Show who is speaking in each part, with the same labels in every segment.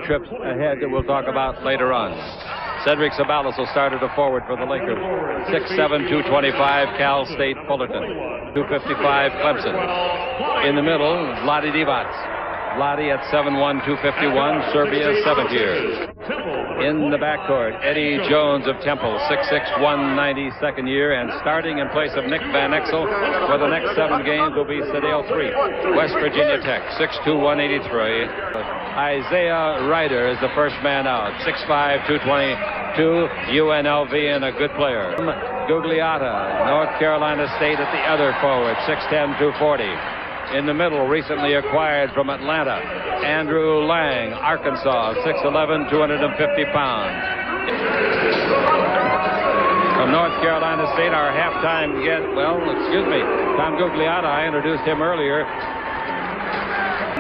Speaker 1: trips ahead that we'll talk about later on. Cedric Ceballos will start at a forward for the Lakers. 6'7", 225, Cal State Fullerton. 255, Clemson. In the middle, Vlade Divac. Vlade at 7'1", 251, Serbia, 7th year. In the backcourt, Eddie Jones of Temple, 6'6", 190, 2nd year, and starting in place of Nick Van Exel for the next 7 games will be Sedale Threet, West Virginia Tech, 6'2", 183. Isaiah Ryder is the first man out, 6'5", 222, UNLV, and a good player. Gugliotta, North Carolina State at the other forward, 6'10", 240. In the middle, recently acquired from Atlanta, Andrew Lang, Arkansas, 6'11", 250 pounds. From North Carolina State, our halftime Tom Gugliotta, I introduced him earlier.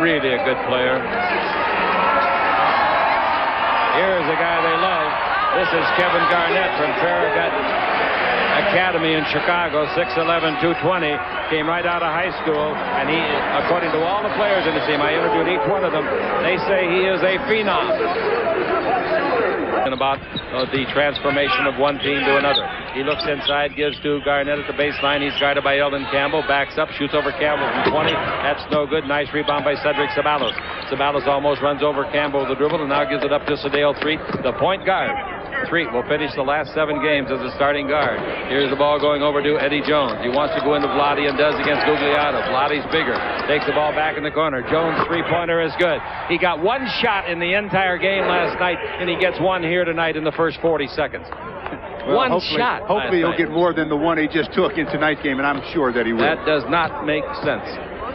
Speaker 1: Really a good player. Here's a guy they love. This is Kevin Garnett from Farragut Academy in Chicago, 6'11", 220, came right out of high school, and he, according to all the players in the team, I interviewed each one of them, they say he is a phenom. And about the transformation of one team to another. He looks inside, gives to Garnett at the baseline. He's guarded by Eldon Campbell, backs up, shoots over Campbell from 20. That's no good. Nice rebound by Cedric Ceballos. Ceballos almost runs over Campbell with the dribble and now gives it up to Sedale Threet, the point guard. Threet will finish the last 7 games as a starting guard. Here's the ball going over to Eddie Jones. He wants to go into Vlade and does against Gugliotta. Vlade's bigger. Takes the ball back in the corner. Jones' three-pointer is good. He got 1 shot in the entire game last night, and he gets 1 here tonight in the first 40 seconds.
Speaker 2: Well,
Speaker 1: one shot.
Speaker 2: Hopefully he'll get more than the 1 he just took in tonight's game, and I'm sure that he will.
Speaker 1: That does not make sense.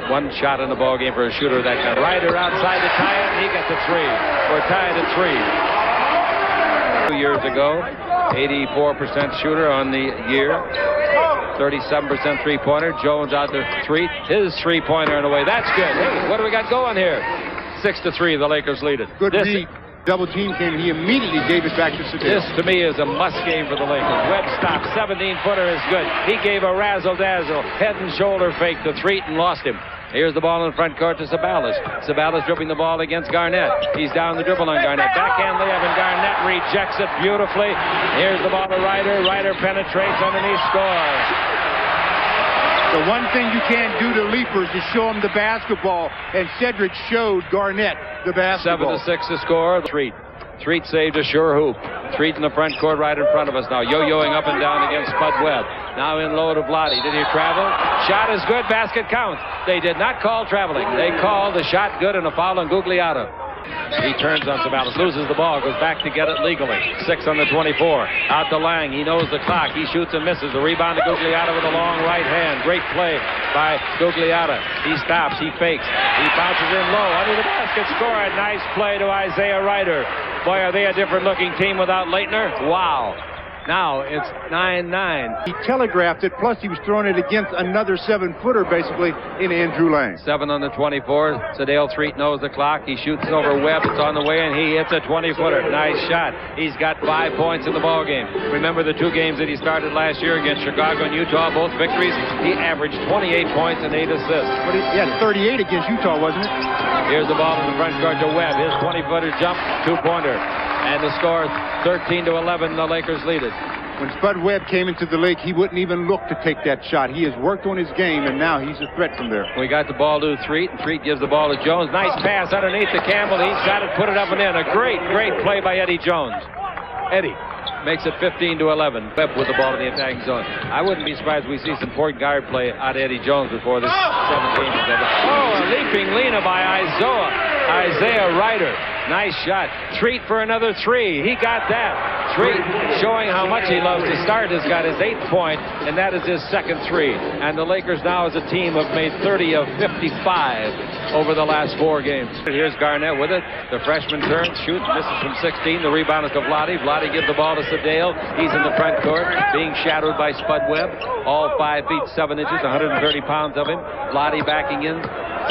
Speaker 1: 1 shot in the ball game for a shooter that kind. Ryder outside to tie it, and he gets a 3. We're tied at 3. 2 years ago, 84% shooter on the year, 37% three-pointer. Jones out there, his three-pointer in a way. That's good. Hey, what do we got going here? 6-3, the Lakers lead it.
Speaker 2: Good read. Double team came, he immediately gave it back to Sedale.
Speaker 1: This, to me, is a must game for the Lakers. Webb stopped, 17-footer is good. He gave a razzle-dazzle, head and shoulder fake to Threet and lost him. Here's the ball in front court to Ceballos. Ceballos dribbling the ball against Garnett. He's down the dribble on Garnett. Backhand layup, and Garnett rejects it beautifully. Here's the ball to Ryder. Ryder penetrates underneath, scores.
Speaker 2: The one thing you can't do to leapers is show them the basketball, and Cedric showed Garnett the basketball.
Speaker 1: 7-6 to score. Threet saved a sure hoop. Threet in the front court right in front of us now. Yo-yoing up and down against Spud Webb. Now in low to Vlade. Did he travel? Shot is good. Basket counts. They did not call traveling. They called the shot good and a foul on Gugliotta. He turns on Ceballos, loses the ball, goes back to get it legally. 6 on the 24. Out to Lang. He knows the clock. He shoots and misses. The rebound to Gugliotta with a long right hand. Great play by Gugliotta. He stops. He fakes. He bounces in low. Under the basket. Score. A nice play to Isaiah Ryder. Boy, are they a different-looking team without Laettner? Wow. Now it's 9-9.
Speaker 2: He telegraphed it, plus he was throwing it against another 7-footer, basically, in Andrew Lang.
Speaker 1: 7 on the 24. Sedale Threet knows the clock. He shoots over Webb. It's on the way, and he hits a 20-footer. Nice shot. He's got 5 points in the ball game. Remember the 2 games that he started last year against Chicago and Utah, both victories? He averaged 28 points and 8 assists.
Speaker 2: But he had 38 against Utah, wasn't it?
Speaker 1: Here's the ball in the front court to Webb. His 20-footer jump, 2-pointer. And the score, 13-11, the Lakers lead it.
Speaker 2: When Spud Webb came into the league, he wouldn't even look to take that shot. He has worked on his game, and now he's a threat from there.
Speaker 1: We got the ball to Threet, and Threet gives the ball to Jones. Nice pass underneath to Campbell. He's got it, put it up and in. A great play by Eddie Jones. Eddie makes it 15-11. Webb with the ball in the attacking zone. I wouldn't be surprised if we see some point guard play out of Eddie Jones before this 17 is over. Oh, a leaping Lena by Isaiah Ryder. Nice shot. Threet for another 3. He got that. Threet, showing how much he loves to start, has got his 8th point, and that is his second 3. And the Lakers now as a team have made 30 of 55 over the last 4 games. Here's Garnett with it. The freshman turns, shoots, misses from 16. The rebound is to Vlade. Vlade gives the ball to Sedale. He's in the front court, being shadowed by Spud Webb. All 5 feet 7 inches, 130 pounds of him. Vlade backing in,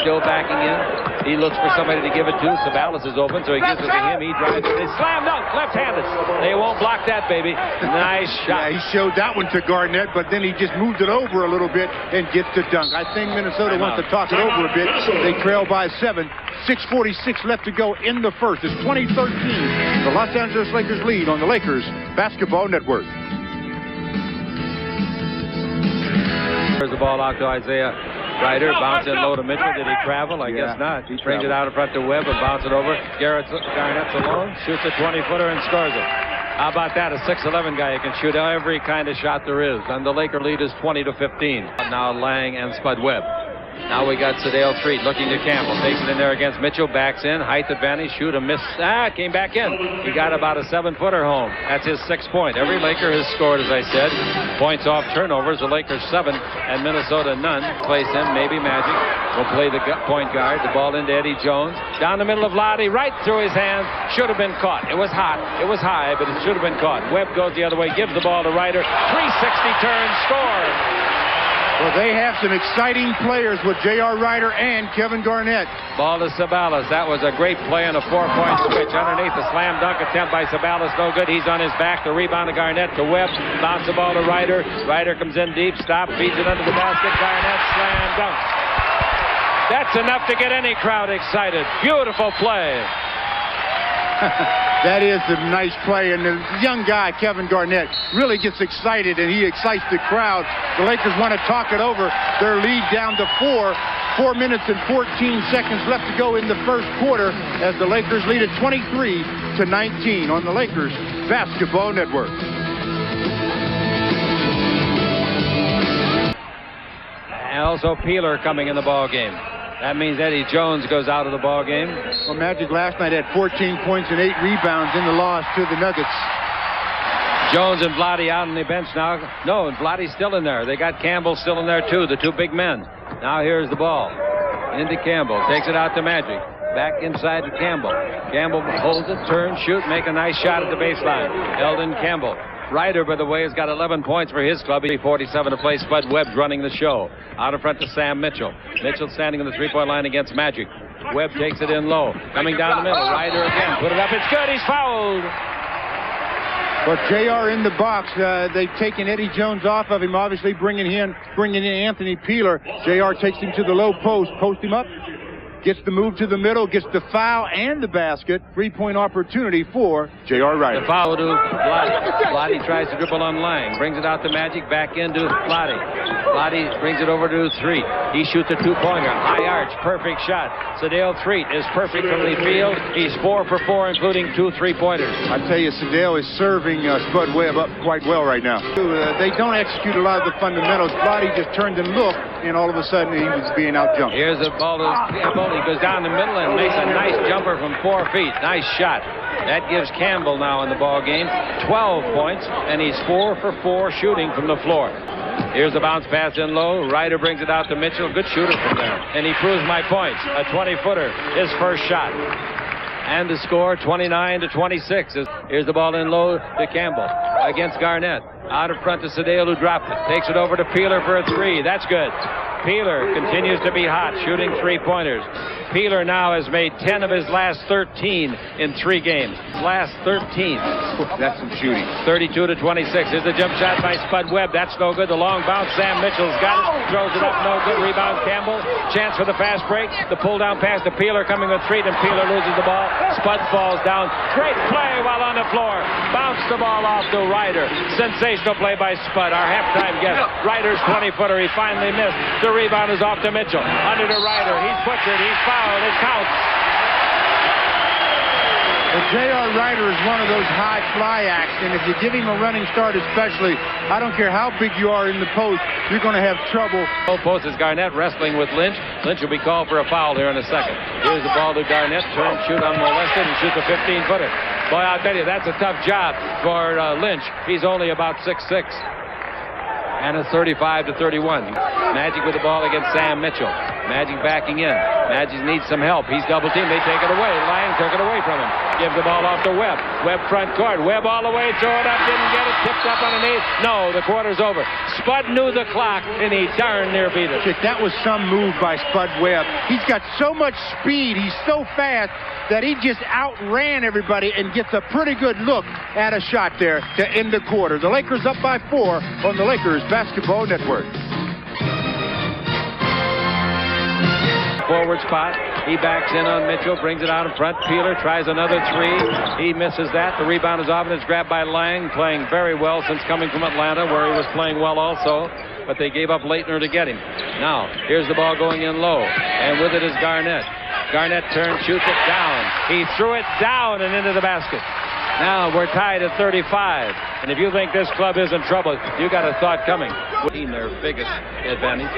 Speaker 1: still backing in. He looks for somebody to give it to. Sabalas is open, so he gives it to him. He drives it. They slam dunk, left-handed. They won't block that, baby. Nice shot.
Speaker 2: Yeah, he showed that one to Garnett, but then he just moved it over a little bit and gets the dunk. I think Minnesota wants to talk it over a bit. They trail by 7. 6:46 left to go in the first. It's 2013. The Los Angeles Lakers lead on the Lakers Basketball Network.
Speaker 1: There's the ball out to Isaiah Ryder. Bounce in low to Mitchell. Did he travel? I guess not. He brings it out in front to Webb and bounce it over. Garnett's alone. Shoots a 20-footer and scores it. How about that? A 6'11 guy who can shoot every kind of shot there is. And the Laker lead is 20-15. Now Lang and Spud Webb. Now we got Sedale Treat looking to Campbell. Takes it in there against Mitchell. Backs in. Height advantage. Shoot a miss. Came back in. He got about a 7-footer home. That's his 6th point. Every Laker has scored, as I said. Points off turnovers. The Lakers 7 and Minnesota none. Place him. Maybe Magic will play the point guard. The ball into Eddie Jones. Down the middle of Lottie. Right through his hands. Should have been caught. It was hot. It was high, but it should have been caught. Webb goes the other way. Gives the ball to Ryder. 360 turn. Score.
Speaker 2: Well, they have some exciting players with J.R. Ryder and Kevin Garnett.
Speaker 1: Ball to Sabalas. That was a great play on a 4-point switch. Underneath the slam dunk attempt by Sabalas. No good. He's on his back. The rebound to Garnett to Webb. Bounce the ball to Ryder. Ryder comes in deep. Stop. Feeds it under the basket. Garnett slam dunk. That's enough to get any crowd excited. Beautiful play.
Speaker 2: That is a nice play, and the young guy, Kevin Garnett, really gets excited, and he excites the crowd. The Lakers want to talk it over. Their lead down to 4. 4 minutes and 14 seconds left to go in the first quarter as the Lakers lead at 23-19 on the Lakers Basketball Network.
Speaker 1: And also Peeler coming in the ball game. That means Eddie Jones goes out of the ball game.
Speaker 2: Well, Magic last night had 14 points and 8 rebounds in the loss to the Nuggets.
Speaker 1: Jones and Vlade out on the bench now. No, and Vladdy's still in there. They got Campbell still in there too, the two big men. Now here's the ball. Into Campbell. Takes it out to Magic. Back inside to Campbell. Campbell holds it, turns, shoot, make a nice shot at the baseline. Eldon Campbell. Ryder, by the way, has got 11 points for his club. 47 to play. Spud Webb's running the show. Out in front to Sam Mitchell. Mitchell standing on the three-point line against Magic. Webb takes it in low. Coming down the middle. Ryder again. Put it up. It's good. He's fouled.
Speaker 2: But JR in the box. They've taken Eddie Jones off of him, obviously bringing in Anthony Peeler. JR takes him to the low post. Post him up. Gets the move to the middle, gets the foul and the basket. 3-point opportunity for J.R. Ryder.
Speaker 1: The foul to Vlade. Vlade tries to dribble on Lang. Brings it out to Magic. Back into Vlade. Vlade brings it over to Threet. He shoots a 2-pointer. High arch. Perfect shot. Sedale Threet is perfect from the field. He's 4 for 4, including 2 3-pointers.
Speaker 2: I tell you, Sedale is serving Spud Webb up quite well right now. They don't execute a lot of the fundamentals. Vlade just turned and looked, and all of a sudden he was being out-jumped.
Speaker 1: Here's the ball to Campbell. He goes down the middle and makes a nice jumper from 4 feet. Nice shot. That gives Campbell now in the ball game 12 points, and he's 4 for 4 shooting from the floor. Here's the bounce pass in low. Ryder brings it out to Mitchell. Good shooter from there. And he proves my points. A 20-footer. His first shot. And the score 29-26. Here's the ball in low to Campbell against Garnett. Out in front to Sedale, who dropped it. Takes it over to Peeler for a 3. That's good. Peeler continues to be hot, shooting 3-pointers. Peeler now has made 10 of his last 13 in 3 games. Last 13.
Speaker 2: That's some shooting.
Speaker 1: 32-26. Here's the jump shot by Spud Webb. That's no good. The long bounce. Sam Mitchell's got it. Throws it up. No good. Rebound Campbell. Chance for the fast break. The pull down pass to Peeler coming with Threet, and Peeler loses the ball. Spud falls down. Great play while on the floor. Bounced the ball off to Ryder. Sensational play by Spud. Our halftime guest. Ryder's 20-footer. He finally missed. The rebound is off to Mitchell. Under to Ryder. He's butchered. He's fouled. It counts.
Speaker 2: But J.R. Ryder is one of those high fly acts, and if you give him a running start especially, I don't care how big you are in the post, you're going to have trouble.
Speaker 1: Post is Garnett wrestling with Lynch. Lynch will be called for a foul here in a second. Here's the ball to Garnett. Turn, shoot unmolested, and shoots a 15-footer. Boy, I'll tell you, that's a tough job for Lynch. He's only about 6'6". And it's 35-31. Magic with the ball against Sam Mitchell. Magic backing in. Magic needs some help. He's double teamed. They take it away. Lang took it away from him. Gives the ball off to Webb. Webb front court. Webb all the way. Throw it up. Didn't get it. Tipped up underneath. No, the quarter's over. Spud knew the clock, and he darn near beat it.
Speaker 2: That was some move by Spud Webb. He's got so much speed. He's so fast that he just outran everybody and gets a pretty good look at a shot there to end the quarter. The Lakers up by 4 on the Lakers Basketball Network.
Speaker 1: Forward spot. He backs in on Mitchell, brings it out in front. Peeler tries another three. He misses that. The rebound is off, and it's grabbed by Lang, playing very well since coming from Atlanta, where he was playing well also. But they gave up Laettner to get him. Now, here's the ball going in low, and with it is Garnett. Garnett turns, shoots it down. He threw it down and into the basket. Now we're tied at 35. And if you think this club is in trouble, you got a thought coming. Their biggest advantage,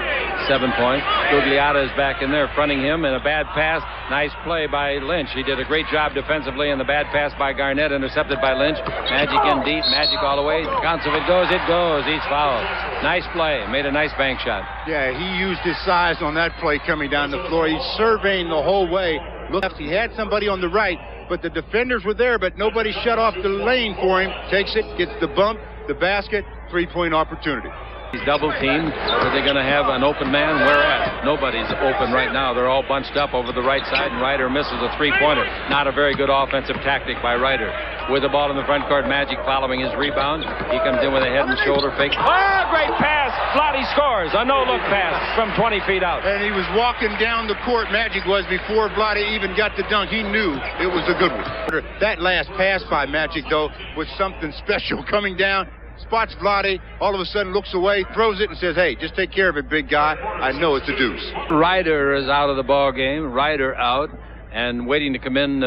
Speaker 1: 7 points. Gugliotta is back in there fronting him, and a bad pass. Nice play by Lynch. He did a great job defensively, and the bad pass by Garnett intercepted by Lynch. Magic in deep, Magic all the way. Counts if it goes, it goes. He's fouled. Nice play. Made a nice bank shot.
Speaker 2: Yeah, he used his size on that play coming down the floor. He's surveying the whole way. Look, he had somebody on the right, but the defenders were there, but nobody shut off the lane for him. Takes it, gets the bump, the basket, three-point opportunity.
Speaker 1: He's double teamed. Are they going to have an open man? Where at? Nobody's open right now. They're all bunched up over the right side, and Ryder misses a three-pointer. Not a very good offensive tactic by Ryder. With the ball in the front court, Magic following his rebound. He comes in with a head and shoulder fake. Oh, great pass! Flotty scores. A no-look pass from 20 feet out.
Speaker 2: And he was walking down the court, Magic was, before Vlade even got the dunk. He knew it was a good one. That last pass by Magic, though, was something special. Coming down, spots Vlade, all of a sudden looks away, throws it, and says, hey, just take care of it, big guy. I know it's a deuce.
Speaker 1: Ryder is out of the ball game. Ryder out and waiting to come in.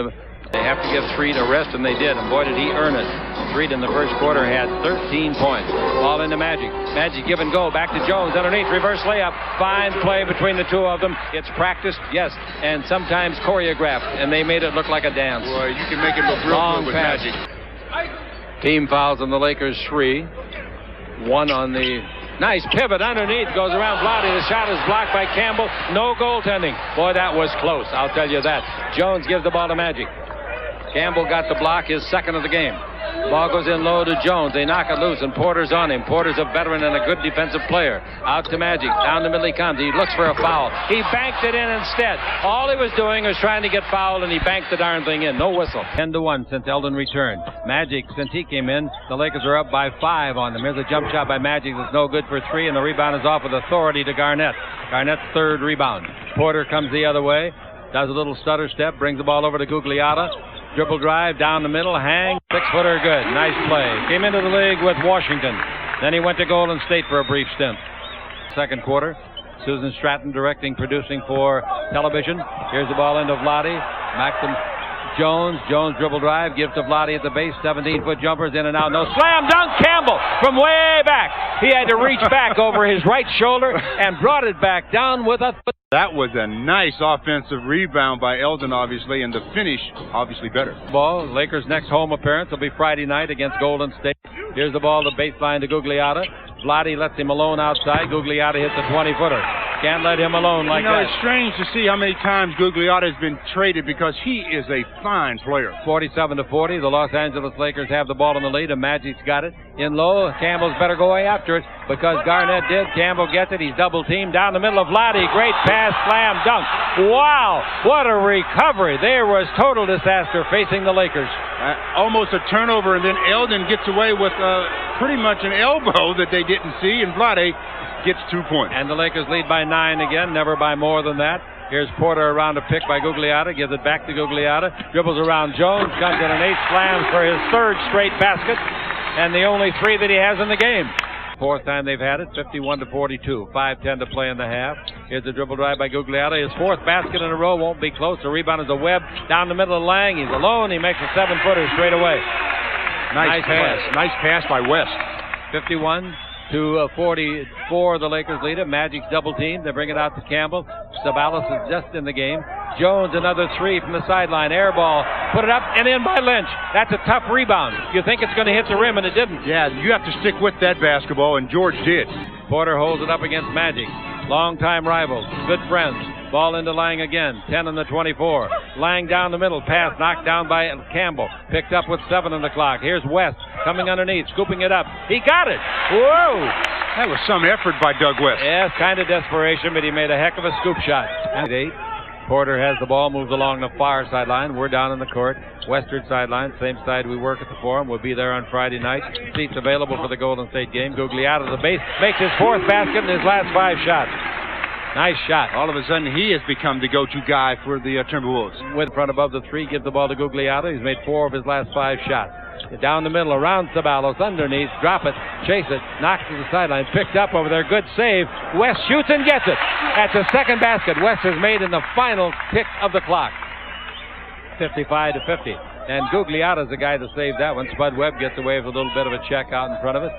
Speaker 1: They have to give Threed a rest, and they did. And boy, did he earn it. Threed in the first quarter had 13 points. Ball into Magic. Magic give and go. Back to Jones. Underneath. Reverse layup. Fine play between the two of them. It's practiced, yes, and sometimes choreographed. And they made it look like a dance.
Speaker 2: Boy, you can make it look real good with Magic.
Speaker 1: Team fouls on the Lakers 3. One on the nice pivot underneath. Goes around Vlade. The shot is blocked by Campbell. No goaltending. Boy, that was close. I'll tell you that. Jones gives the ball to Magic. Campbell got the block, his second of the game. Ball goes in low to Jones. They knock it loose, and Porter's on him. Porter's a veteran and a good defensive player. Out to Magic. Down the middle he comes. He looks for a foul. He banked it in instead. All he was doing was trying to get fouled, and he banked the darn thing in. No whistle. 10-1 since Eldon returned. Magic, since he came in, the Lakers are up by 5 on them. Here's a jump shot by Magic that's no good for 3, and the rebound is off with authority to Garnett. Garnett's third rebound. Porter comes the other way. Does a little stutter step. Brings the ball over to Gugliotta. Dribble drive down the middle, hang, 6-footer good. Nice play. Came into the league with Washington. Then he went to Golden State for a brief stint. Second quarter, Susan Stratton directing, producing for television. Here's the ball into Vlade. Back to Jones. Jones dribble drive, gives to Vlade at the base. 17-foot jumpers in and out. No slam dunk. Campbell from way back. He had to reach back over his right shoulder and brought it back down with a foot.
Speaker 2: That was a nice offensive rebound by Eldon, obviously, and the finish, obviously, better.
Speaker 1: Ball, Lakers' next home appearance will be Friday night against Golden State. Here's the ball to baseline to Gugliotta. Vlade lets him alone outside. Gugliotta hits a 20-footer. Can't let him alone like that.
Speaker 2: It's strange to see how many times Gugliotta has been traded because he is a fine player.
Speaker 1: 47-40. The Los Angeles Lakers have the ball in the lead, and Magic's got it. In low, Campbell's better go after it because Garnett did. Campbell gets it. He's double-teamed down the middle of Vlade. Great pass, slam, dunk. Wow, what a recovery. There was total disaster facing the Lakers.
Speaker 2: Almost a turnover, and then Eldon gets away with pretty much an elbow that they didn't see, and Vlade gets 2 points.
Speaker 1: And the Lakers lead by 9 again, never by more than that. Here's Porter around a pick by Gugliotta, gives it back to Gugliotta, dribbles around Jones, comes in an 8, slams for his third straight basket, and the only 3 that he has in the game. Fourth time they've had it, 51-42, 5:10 to play in the half. Here's a dribble drive by Gugliotta. His fourth basket in a row, won't be close. The rebound is a Webb down the middle of Lang. He's alone. He makes a 7-footer straight away.
Speaker 2: Nice pass. Nice pass by West.
Speaker 1: 51-44, the Lakers lead it. Magic's double team. They bring it out to Campbell. Sabalas is just in the game. Jones, another 3 from the sideline. Air ball. Put it up and in by Lynch. That's a tough rebound. You think it's going to hit the rim, and it didn't.
Speaker 2: Yeah, you have to stick with that basketball, and George did.
Speaker 1: Porter holds it up against Magic. Longtime rivals, good friends. Ball into Lang again, 10 on the 24. Lang down the middle, pass knocked down by Campbell. Picked up with 7 on the clock. Here's West coming underneath, scooping it up. He got it! Whoa!
Speaker 2: That was some effort by Doug West.
Speaker 1: Yes, kind of desperation, but he made a heck of a scoop shot. At 8, Porter has the ball, moves along the far sideline. We're down in the court. Western sideline, same side we work at the Forum. We'll be there on Friday night. Seats available for the Golden State game. Gugliotta to the base, makes his 4th basket in his last 5 shots. Nice shot.
Speaker 2: All of a sudden, he has become the go-to guy for the Timberwolves.
Speaker 1: With front above the 3, gives the ball to Gugliotta. He's made 4 of his last 5 shots. Down the middle, around Ceballos, underneath, drop it, chase it, knocks to the sideline, picked up over there, good save. West shoots and gets it. That's the 2nd basket West has made in the final tick of the clock. 55-50. And Gugliotta's the guy that saved that one. Spud Webb gets away with a little bit of a check out in front of us.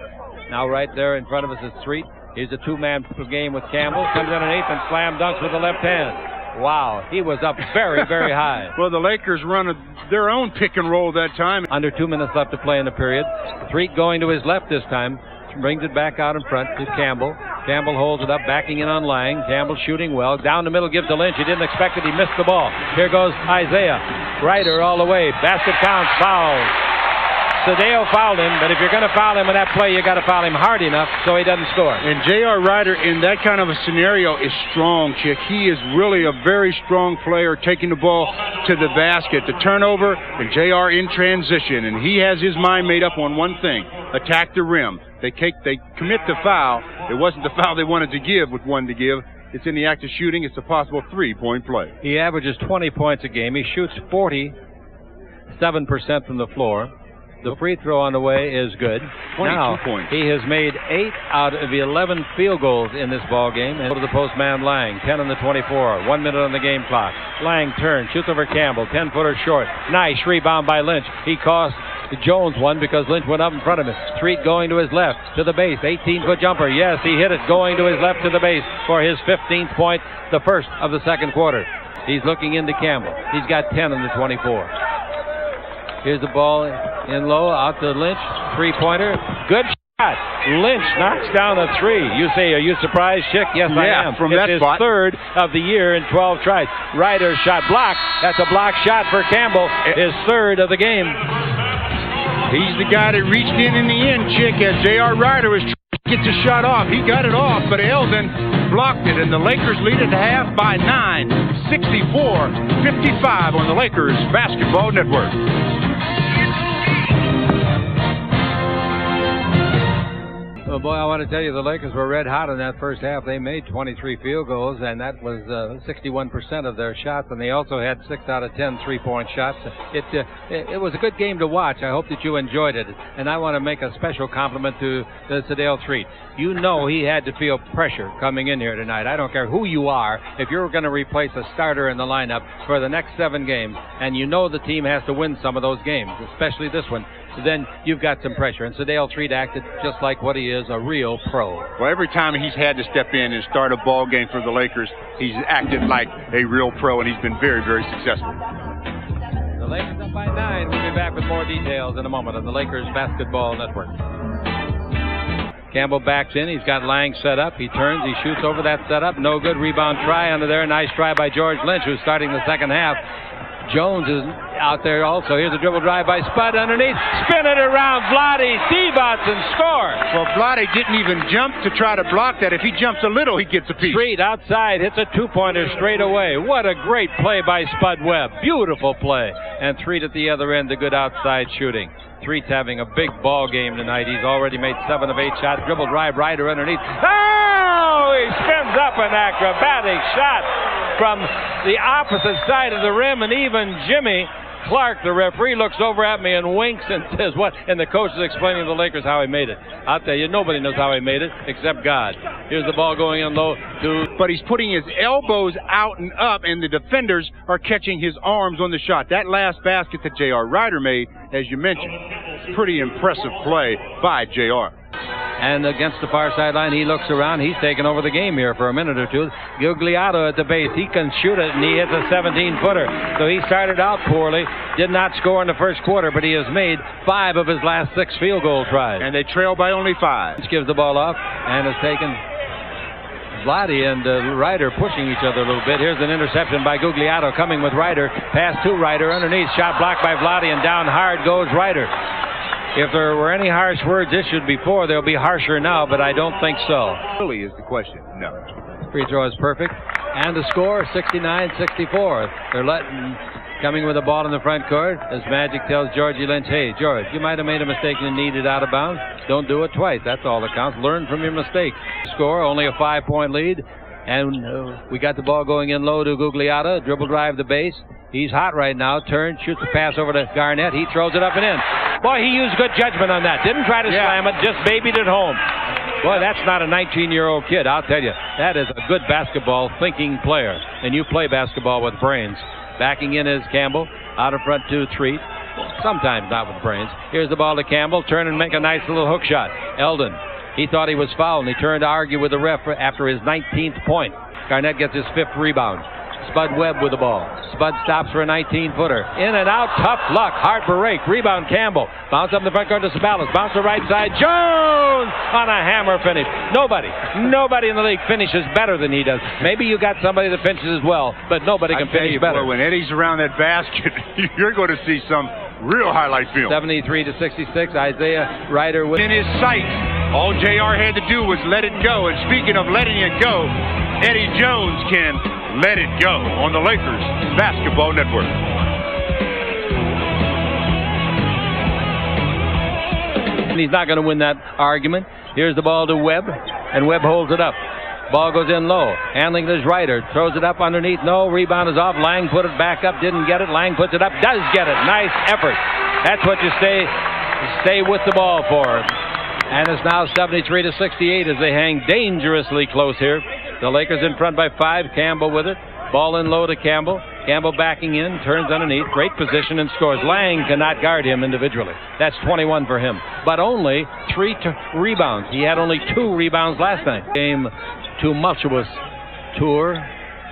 Speaker 1: Now right there in front of us is Street. He's a 2-man game with Campbell. Comes underneath and slam dunks with the left hand. Wow, he was up very, very high.
Speaker 2: Well, the Lakers run their own pick and roll that time.
Speaker 1: Under 2 minutes left to play in the period. Street going to his left this time. Brings it back out in front to Campbell. Campbell holds it up, backing in on Lang. Campbell shooting well. Down the middle, gives to Lynch. He didn't expect it. He missed the ball. Here goes Isaiah. Ryder all the way. Basket counts. Foul. Sadeo fouled him, but if you're going to foul him in that play, you got to foul him hard enough so he doesn't score.
Speaker 2: And J.R. Ryder in that kind of a scenario is strong, Chick. He is really a very strong player, taking the ball to the basket. The turnover, and J.R. in transition, and he has his mind made up on one thing: attack the rim. They commit the foul. It wasn't the foul they wanted to give with 1 to give. It's in the act of shooting. It's a possible 3-point play.
Speaker 1: He averages 20 points a game. He shoots 47% from the floor. The free throw on the way is good.
Speaker 2: 22 points.
Speaker 1: He has made 8 out of the 11 field goals in this ball game. And go to the postman Lang, 10 on the 24. 1 minute on the game clock. Lang turns, shoots over Campbell, 10-footer short. Nice rebound by Lynch. He cost Jones one because Lynch went up in front of him. Street going to his left, to the base. 18-foot jumper. Yes, he hit it, going to his left to the base for his 15th point, the first of the second quarter. He's looking into Campbell. He's got 10 on the 24. Here's the ball in low, out to Lynch, 3-pointer. Good shot. Lynch knocks down a 3. You say, are you surprised, Chick? Yes, I am.
Speaker 2: From
Speaker 1: it's
Speaker 2: that
Speaker 1: his
Speaker 2: spot.
Speaker 1: 3rd of the year in 12 tries. Ryder shot blocked. That's a block shot for Campbell, his 3rd of the game.
Speaker 2: He's the guy that reached in the end, Chick, as J.R. Ryder was trying to get the shot off. He got it off, but Eldon blocked it, and the Lakers lead at half by 9, 64-55 on the Lakers Basketball Network.
Speaker 1: Well, boy, I want to tell you, the Lakers were red hot in that first half. They made 23 field goals, and that was 61% of their shots, and they also had 6 out of 10 3-point shots. It was a good game to watch. I hope that you enjoyed it, and I want to make a special compliment to Sadale Treat. You know he had to feel pressure coming in here tonight. I don't care who you are. If you're going to replace a starter in the lineup for the next 7 games, and you know the team has to win some of those games, especially this one, then you've got some pressure. And Sadale Treat acted just like what he is, a real pro.
Speaker 2: Well, every time he's had to step in and start a ball game for the Lakers, he's acted like a real pro, and he's been very, very successful.
Speaker 1: The Lakers up by 9. We'll be back with more details in a moment on the Lakers Basketball Network. Campbell backs in. He's got Lang set up. He turns. He shoots over that setup. No good. Rebound try under there. Nice try by George Lynch, who's starting the second half. Jones is out there also. Here's a dribble drive by Spud underneath. Spin it around. Vlade Divac and score.
Speaker 2: Well, Vlade didn't even jump to try to block that. If he jumps a little, he gets a piece.
Speaker 1: Street outside. Hits a 2-pointer straight away. What a great play by Spud Webb. Beautiful play. And Treat at the other end, the good outside shooting. Treat's having a big ball game tonight. He's already made 7 of 8 shots. Dribble drive, Ryder underneath. Oh! He spins up an acrobatic shot from the opposite side of the rim, and even Jimmy Clark, the referee, looks over at me and winks and says, what? And the coach is explaining to the Lakers how he made it. I'll tell you, nobody knows how he made it except God. Here's the ball going in low.
Speaker 2: But he's putting his elbows out and up, and the defenders are catching his arms on the shot. That last basket that J.R. Ryder made, as you mentioned, pretty impressive play by J.R.
Speaker 1: And against the far sideline, he looks around. He's taken over the game here for a minute or two. Gugliotta at the base. He can shoot it, and he hits a 17-footer. So he started out poorly, did not score in the first quarter, but he has made 5 of his last 6 field goal tries.
Speaker 2: And they trail by only 5.
Speaker 1: Gives the ball off and is taken Vladdy and Ryder pushing each other a little bit. Here's an interception by Gugliotta coming with Ryder. Pass to Ryder underneath. Shot blocked by Vladdy, and down hard goes Ryder. If there were any harsh words issued before, they'll be harsher now, but I don't think so.
Speaker 2: Really is the question. No.
Speaker 1: Free throw is perfect. And the score, 69-64. They're letting... Coming with the ball in the front court as Magic tells Georgie Lynch, hey, George, you might have made a mistake and needed out of bounds. Don't do it twice. That's all that counts. Learn from your mistakes. Score, only a 5-point lead. And we got the ball going in low to Gugliotta. Dribble drive the base. He's hot right now. Turns, shoots a pass over to Garnett. He throws it up and in. Boy, he used good judgment on that. Didn't try to slam it, just babied it home. Boy, that's not a 19-year-old kid, I'll tell you. That is a good basketball thinking player. And you play basketball with brains. Backing in is Campbell. Out in front to Treat. Sometimes not with brains. Here's the ball to Campbell. Turn and make a nice little hook shot. Eldon. He thought he was fouled, and he turned to argue with the ref after his 19th point. Garnett gets his 5th rebound. Spud Webb with the ball. Spud stops for a 19-footer. In and out, tough luck. Hard break. Rebound Campbell. Bounce up in the front court to Sabalas. Bounce to the right side. Jones on a hammer finish. Nobody in the league finishes better than he does. Maybe you got somebody that finishes as well, but nobody can finish better.
Speaker 2: Boy, when Eddie's around that basket, you're going to see some real highlight film.
Speaker 1: 73-66. Isaiah Ryder with
Speaker 2: in his sight. All JR had to do was let it go. And speaking of letting it go, Eddie Jones can let it go on the Lakers Basketball Network.
Speaker 1: He's not going to win that argument. Here's the ball to Webb, and Webb holds it up. Ball goes in low. Handling this Ryder. Throws it up underneath. No. Rebound is off. Lang put it back up. Didn't get it. Lang puts it up. Does get it. Nice effort. That's what you stay with the ball for. And it's now 73-68 as they hang dangerously close here. The Lakers in front by 5. Campbell with it. Ball in low to Campbell. Campbell backing in, turns underneath. Great position and scores. Lang cannot guard him individually. That's 21 for him. But only 3 rebounds. He had only 2 rebounds last night. Game tumultuous tour.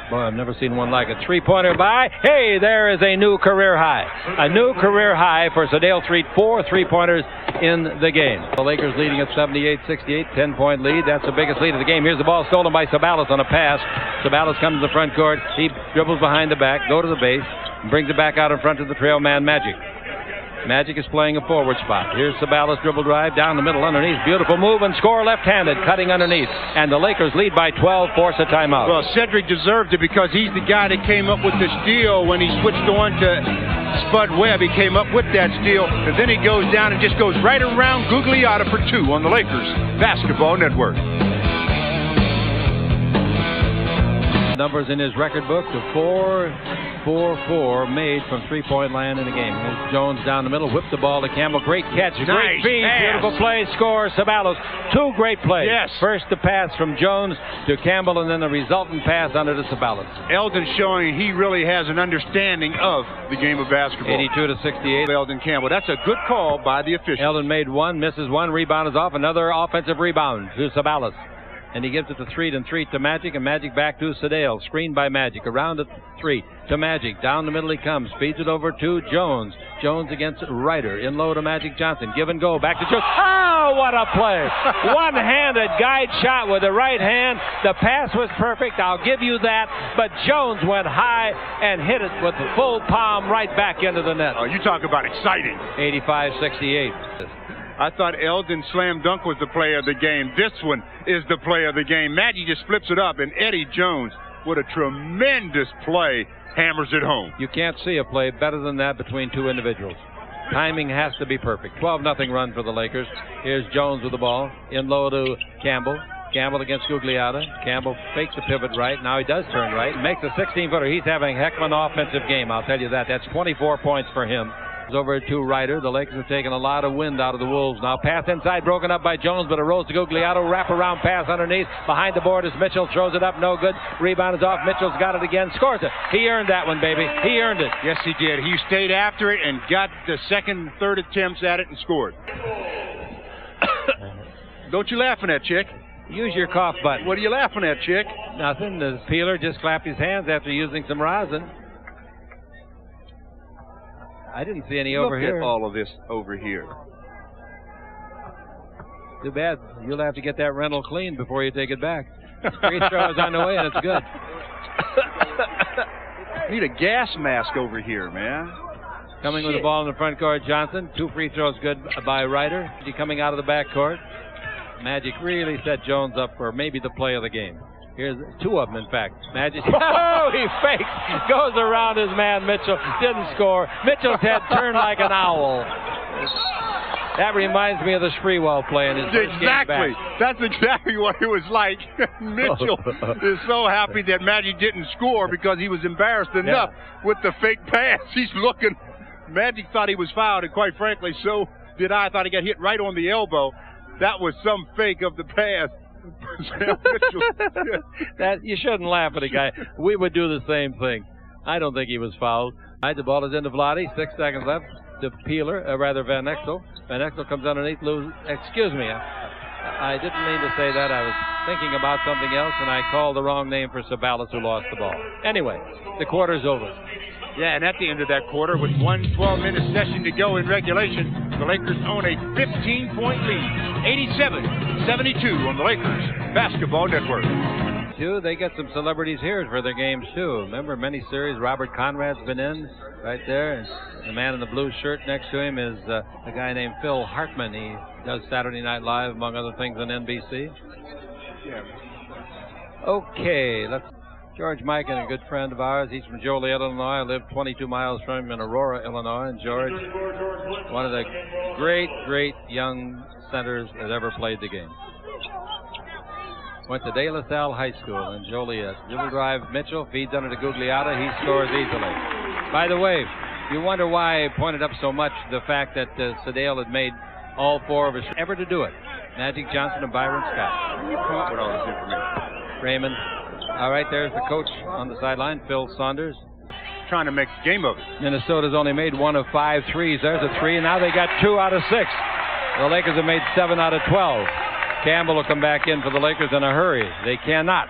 Speaker 1: Boy, I've never seen one like it. 3-pointer by. Hey, there is a new career high. A new career high for Sedale Treat. 4 3-pointers in the game. The Lakers leading at 78-68. 10-point lead. That's the biggest lead of the game. Here's the ball stolen by Sabalas on a pass. Sabalas comes to the front court. He dribbles behind the back, go to the base, and brings it back out in front of the trail man Magic. Magic is playing a forward spot. Here's Sabalas dribble drive down the middle underneath. Beautiful move and score left-handed, cutting underneath. And the Lakers lead by 12, force a timeout.
Speaker 2: Well, Cedric deserved it because he's the guy that came up with the steal when he switched on to Spud Webb. He came up with that steal, and then he goes down and just goes right around Gugliotta for 2 on the Lakers Basketball Network.
Speaker 1: Numbers in his record book to 4-4 made from 3-point land in the game. Here's Jones down the middle, whipped the ball to Campbell. Great catch, great feed, beautiful play, score, Sabalas. 2 great plays.
Speaker 2: Yes.
Speaker 1: First the pass from Jones to Campbell, and then the resultant pass under to Sabalas.
Speaker 2: Eldon showing he really has an understanding of the game of basketball.
Speaker 1: 82-68.
Speaker 2: Eldon Campbell. That's a good call by the official.
Speaker 1: Eldon made 1, misses 1, rebound is off. Another offensive rebound to Sabalas. And he gives it to Treat and Treat to Magic, and Magic back to Sedale. Screened by Magic. Around to Treat to Magic. Down the middle he comes. Feeds it over to Jones. Jones against Ryder. In low to Magic Johnson. Give and go. Back to Jones. Oh, what a play. One-handed guide shot with the right hand. The pass was perfect. I'll give you that. But Jones went high and hit it with the full palm right back into the net.
Speaker 2: Oh, you talk about exciting.
Speaker 1: 85-68.
Speaker 2: I thought Eldon slam dunk was the play of the game. This one is the play of the game. Magic just flips it up, and Eddie Jones, what a tremendous play, hammers it home.
Speaker 1: You can't see a play better than that between 2 individuals. Timing has to be perfect. 12-0 run for the Lakers. Here's Jones with the ball. In low to Campbell. Campbell against Gugliotta. Campbell fakes the pivot right. Now he does turn right. Makes a 16-footer. He's having a heck of an offensive game, I'll tell you that. That's 24 points for him. Over to Ryder. The Lakers have taken a lot of wind out of the Wolves now. Pass inside, broken up by Jones, but it rolls to Gugliotta. Wrap around pass underneath. Behind the board is Mitchell. Throws it up, no good. Rebound is off. Mitchell's got it again. Scores it. He earned that one, baby. He earned it.
Speaker 2: Yes, he did. He stayed after it and got the second, third attempts at it and scored. Don't you laughing at, chick?
Speaker 1: Use your cough button.
Speaker 2: What are you laughing at, chick?
Speaker 1: Nothing. The peeler just clapped his hands after using some rosin. I didn't see any over here.
Speaker 2: Look at all of this over here.
Speaker 1: Too bad. You'll have to get that rental cleaned before you take it back. Free throw is on the way, and it's good.
Speaker 3: Need a gas mask over here, man.
Speaker 1: Coming with the ball in the front court, Johnson. 2 free throws good by Ryder. He coming out of the back court. Magic really set Jones up for maybe the play of the game. Here's 2 of them, in fact. Magic. Oh, he fakes. Goes around his man, Mitchell. Didn't score. Mitchell's head turned like an owl. That reminds me of the Sprewell play in his first game back.
Speaker 2: That's exactly what it was like. Mitchell is so happy that Magic didn't score because he was embarrassed enough with the fake pass. He's looking. Magic thought he was fouled, and quite frankly, so did I. Thought he got hit right on the elbow. That was some fake of the pass.
Speaker 1: That you shouldn't laugh at a guy. We would do the same thing. I don't think he was fouled. The ball is into Vlade. 6 seconds left. To Peeler, rather Van Exel. Van Exel comes underneath. Excuse me. I didn't mean to say that. I was thinking about something else, and I called the wrong name for Sabalas, who lost the ball. Anyway, the quarter's over.
Speaker 2: Yeah, and at the end of that quarter, with 1 12-minute session to go in regulation, the Lakers own a 15-point lead, 87-72 on the Lakers Basketball Network.
Speaker 1: They get some celebrities here for their games, too. Remember, many series, Robert Conrad's been in right there. And the man in the blue shirt next to him is a guy named Phil Hartman. He does Saturday Night Live, among other things, on NBC.
Speaker 2: Yeah.
Speaker 1: Okay, George Mikan, a good friend of ours. He's from Joliet, Illinois. I live 22 miles from him in Aurora, Illinois. And George, one of the great, great young centers that ever played the game. Went to De La Salle High School in Joliet. Dribble drive, Mitchell feeds under to Gugliotta. He scores easily. By the way, you wonder why I pointed up so much the fact that Sedale had made all 4 of us ever to do it. Magic Johnson and Byron Scott.
Speaker 2: With all this information.
Speaker 1: Raymond. All right, there's the coach on the sideline, Phil Saunders.
Speaker 2: Trying to make a game of it.
Speaker 1: Minnesota's only made 1 of 5 threes. There's a 3, and now they got 2 out of 6. The Lakers have made 7 out of 12. Campbell will come back in for the Lakers in a hurry. They cannot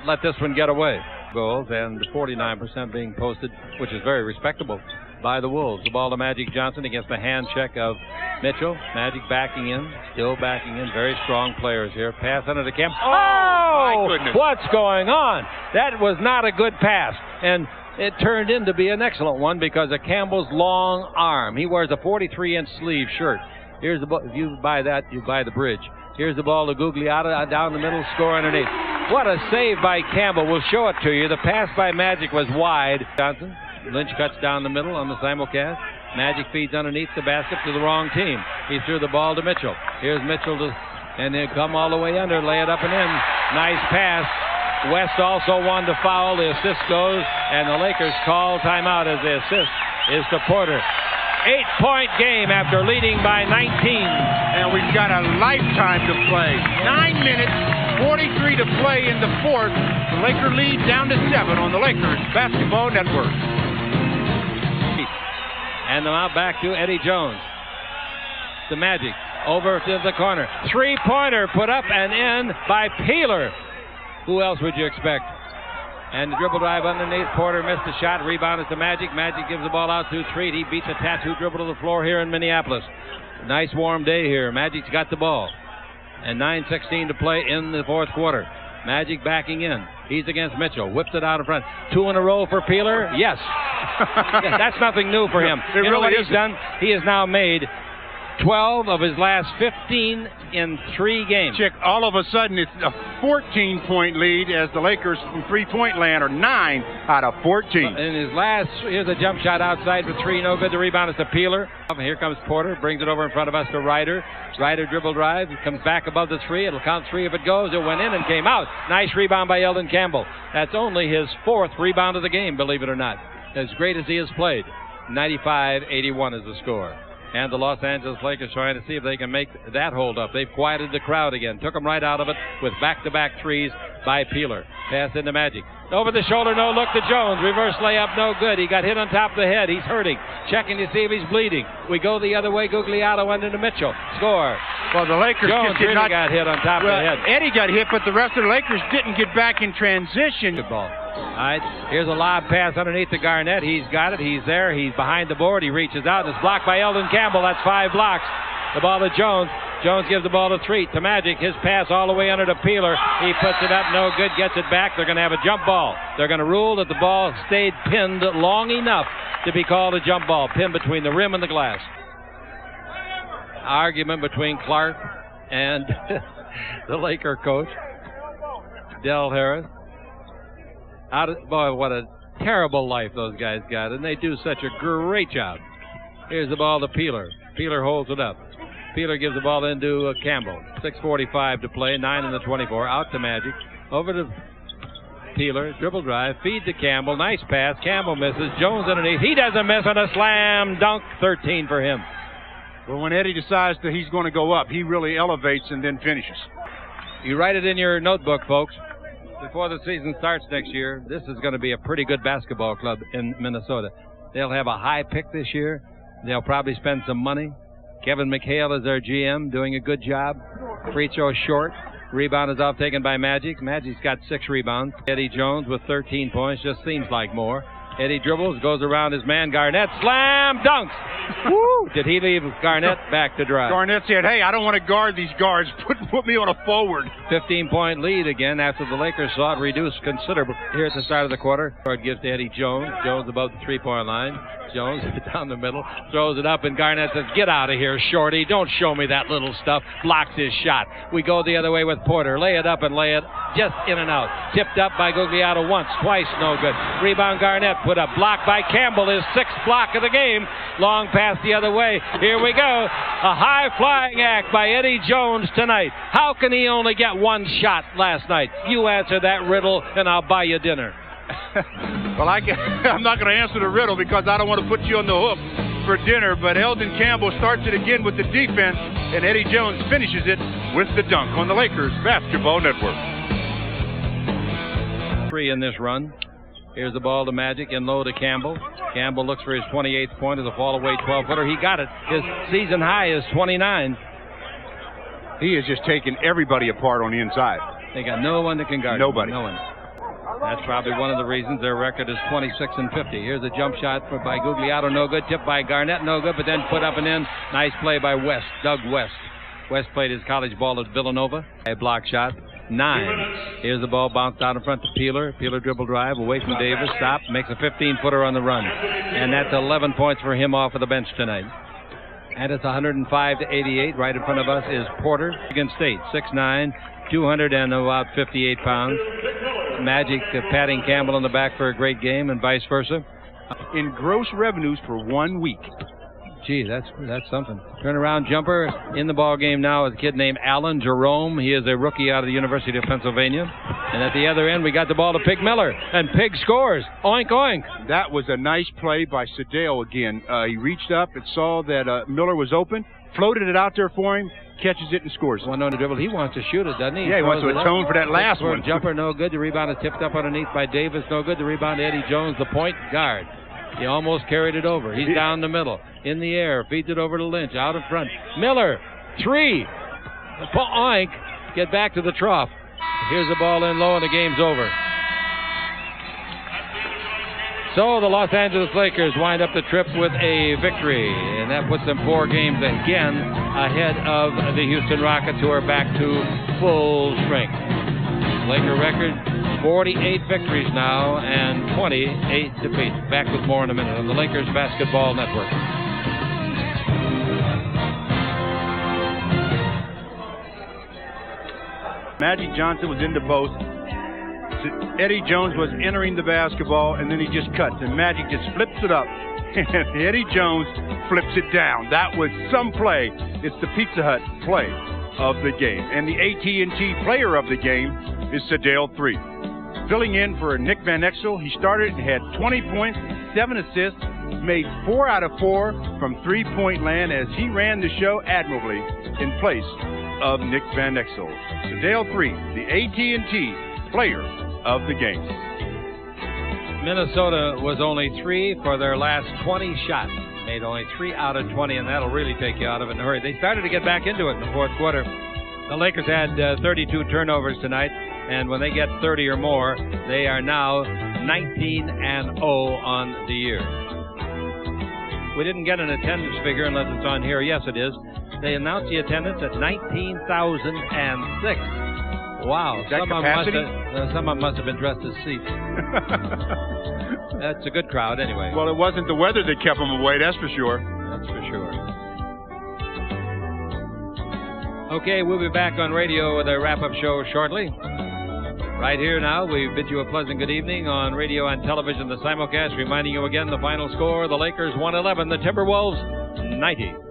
Speaker 1: let this one get away. Goals and 49% being posted, which is very respectable by the Wolves. The ball to Magic Johnson against the hand check of Mitchell. Magic backing in, still backing in. Very strong players here. Pass under the Campbell. Oh, my goodness. What's going on? That was not a good pass. And it turned in to be an excellent one because of Campbell's long arm. He wears a 43-inch sleeve shirt. Here's the ball. If you buy that, you buy the bridge. Here's the ball to Gugliotta down the middle, score underneath. What a save by Campbell. We'll show it to you. The pass by Magic was wide. Johnson, Lynch cuts down the middle on the simulcast. Magic feeds underneath the basket to the wrong team. He threw the ball to Mitchell. Here's Mitchell, and they come all the way under, lay it up and in. Nice pass. West also wanted to foul. The assist goes, and the Lakers call timeout as the assist is to Porter. 8-point game after leading by 19.
Speaker 2: And we've got a lifetime to play. 9 minutes, 43 to play in the 4th. The Laker lead down to 7 on the Lakers Basketball Network.
Speaker 1: And now back to Eddie Jones. The Magic over to the corner. 3-pointer put up and in by Peeler. Who else would you expect? And the dribble drive underneath. Porter missed the shot. Rebound is to Magic. Magic gives the ball out to Treat. He beats a tattoo dribble to the floor here in Minneapolis. Nice warm day here. Magic's got the ball. And 9:16 to play in the 4th quarter. Magic backing in. He's against Mitchell. Whips it out in front. 2 in a row for Peeler. Yes. That's nothing new for him. You know what he's done? He has now made 12 of his last 15 in 3 games.
Speaker 2: Chick, all of a sudden it's a 14-point lead as the Lakers from three-point land are 9 out of 14.
Speaker 1: In his last, here's a jump shot outside for 3, no good. The rebound is to Peeler. Here comes Porter, brings it over in front of us to Ryder. Ryder dribble drive, comes back above the 3. It'll count 3 if it goes. It went in and came out. Nice rebound by Eldon Campbell. That's only his 4th rebound of the game, believe it or not. As great as he has played. 95-81 is the score. And the Los Angeles Lakers trying to see if they can make that hold up. They've quieted the crowd again. Took them right out of it with back-to-back threes by Peeler. Pass into Magic. Over the shoulder, no look to Jones. Reverse layup, no good. He got hit on top of the head. He's hurting. Checking to see if he's bleeding. We go the other way. Gugliotta went into Mitchell. Score.
Speaker 2: Well, the Lakers
Speaker 1: Jones
Speaker 2: did
Speaker 1: really
Speaker 2: not
Speaker 1: got hit on top of the head.
Speaker 2: Eddie got hit, but the rest of the Lakers didn't get back in transition.
Speaker 1: Good ball. All right, here's a lob pass underneath to Garnett. He's got it. He's there. He's behind the board. He reaches out. It's blocked by Eldon Campbell. That's 5 blocks. The ball to Jones. Jones gives the ball to Treat, to Magic. His pass all the way under to Peeler. He puts it up, no good, gets it back. They're going to have a jump ball. They're going to rule that the ball stayed pinned long enough to be called a jump ball, pinned between the rim and the glass. Argument between Clark and the Laker coach, Del Harris. Boy, what a terrible life those guys got, and they do such a great job. Here's the ball to Peeler. Peeler holds it up. Peeler gives the ball into Campbell. 6:45 to play, 9 in the 24. Out to Magic. Over to Peeler. Dribble drive. Feed to Campbell. Nice pass. Campbell misses. Jones underneath. He doesn't miss on a slam dunk. 13 for him.
Speaker 2: Well, when Eddie decides that he's going to go up, he really elevates and then finishes.
Speaker 1: You write it in your notebook, folks. Before the season starts next year, this is going to be a pretty good basketball club in Minnesota. They'll have a high pick this year. They'll probably spend some money. Kevin McHale is their GM, doing a good job. Free throw short. Rebound is off, taken by Magic. Magic's got 6 rebounds. Eddie Jones with 13 points, just seems like more. Eddie dribbles, goes around his man Garnett, slam dunks. Woo! Did he leave Garnett back to dry?
Speaker 2: Garnett said, hey, I don't want to guard these guards. Put me on a forward.
Speaker 1: 15-point lead again after the Lakers saw it reduced considerably here at the start of the quarter. It gives to Eddie Jones. Jones above the three-point line. Jones down the middle, throws it up, and Garnett says, get out of here, Shorty. Don't show me that little stuff. Blocks his shot. We go the other way with Porter. Lay it up and lay it just in and out. Tipped up by Gugliotta once, twice, no good. Rebound Garnett put up. Block by Campbell, his 6th block of the game. Long pass the other way. Here we go. A high-flying act by Eddie Jones tonight. How can he only get 1 shot last night? You answer that riddle, and I'll buy you dinner.
Speaker 2: Well, I'm not going to answer the riddle because I don't want to put you on the hook for dinner, but Eldon Campbell starts it again with the defense, and Eddie Jones finishes it with the dunk on the Lakers Basketball Network.
Speaker 1: 3 in this run. Here's the ball to Magic and low to Campbell. Campbell looks for his 28th point of the fall-away 12-footer. He got it. His season high is 29.
Speaker 2: He is just taking everybody apart on the inside.
Speaker 1: They got no one that can guard him.
Speaker 2: Nobody.
Speaker 1: No one. That's probably one of the reasons their record is 26-50. Here's a jump shot by Gugliotta, no good. Tipped by Garnett, no good, but then put up and in. Nice play by West, Doug West. West played his college ball at Villanova. A block shot. 9. Here's the ball bounced out in front to Peeler. Peeler dribble drive away from Davis. Stop. Makes a 15-footer on the run. And that's 11 points for him off of the bench tonight. And it's 105-88. Right in front of us is Porter, Michigan State, 6'9", 258 pounds. Magic patting Campbell on the back for a great game, and vice versa.
Speaker 2: In gross revenues for 1 week.
Speaker 1: Gee, that's something. Turnaround jumper in the ball game now is a kid named Alan Jerome. He is a rookie out of the University of Pennsylvania. And at the other end, we got the ball to Pig Miller, and Pig scores. Oink, oink.
Speaker 2: That was a nice play by Sedale again. He reached up and saw that Miller was open, floated it out there for him, catches it and scores.
Speaker 1: One on the dribble. He wants to shoot it, doesn't he?
Speaker 2: Yeah, he wants to atone for that last one.
Speaker 1: Jumper, no good. The rebound is tipped up underneath by Davis, no good. The rebound to Eddie Jones, the point guard. He almost carried it over. He's down the middle. In the air. Feeds it over to Lynch. Out in front. Miller. 3. Oink. Get back to the trough. Here's the ball in low, and the game's over. So the Los Angeles Lakers wind up the trip with a victory, and that puts them 4 games again ahead of the Houston Rockets, who are back to full strength. Laker record, 48 victories now and 28 defeats. Back with more in a minute on the Lakers Basketball Network.
Speaker 2: Magic Johnson was into both. Eddie Jones was entering the basketball, and then he just cuts, and Magic just flips it up, and Eddie Jones flips it down. That was some play. It's the Pizza Hut play of the game. And the AT&T player of the game is Sedale 3. Filling in for Nick Van Exel, he started and had 20 points, 7 assists, made 4 out of 4 from three-point land as he ran the show admirably in place of Nick Van Exel. Sedale 3, the AT&T player of the game.
Speaker 1: Minnesota was only 3 for their last 20 shots. Made only 3 out of 20, and that'll really take you out of it in a hurry. They started to get back into it in the fourth quarter. The Lakers had 32 turnovers tonight, and when they get 30 or more, they are now 19-0 on the year. We didn't get an attendance figure unless it's on here. Yes, it is. They announced the attendance at 19,006. Wow.
Speaker 3: Is that capacity?
Speaker 1: Someone must have been dressed as seats. That's a good crowd anyway.
Speaker 3: Well, it wasn't the weather that kept them away, that's for sure.
Speaker 1: That's for sure. Okay, we'll be back on radio with a wrap-up show shortly. Right here now, we bid you a pleasant good evening on radio and television, the simulcast, reminding you again the final score, the Lakers 111, the Timberwolves 90.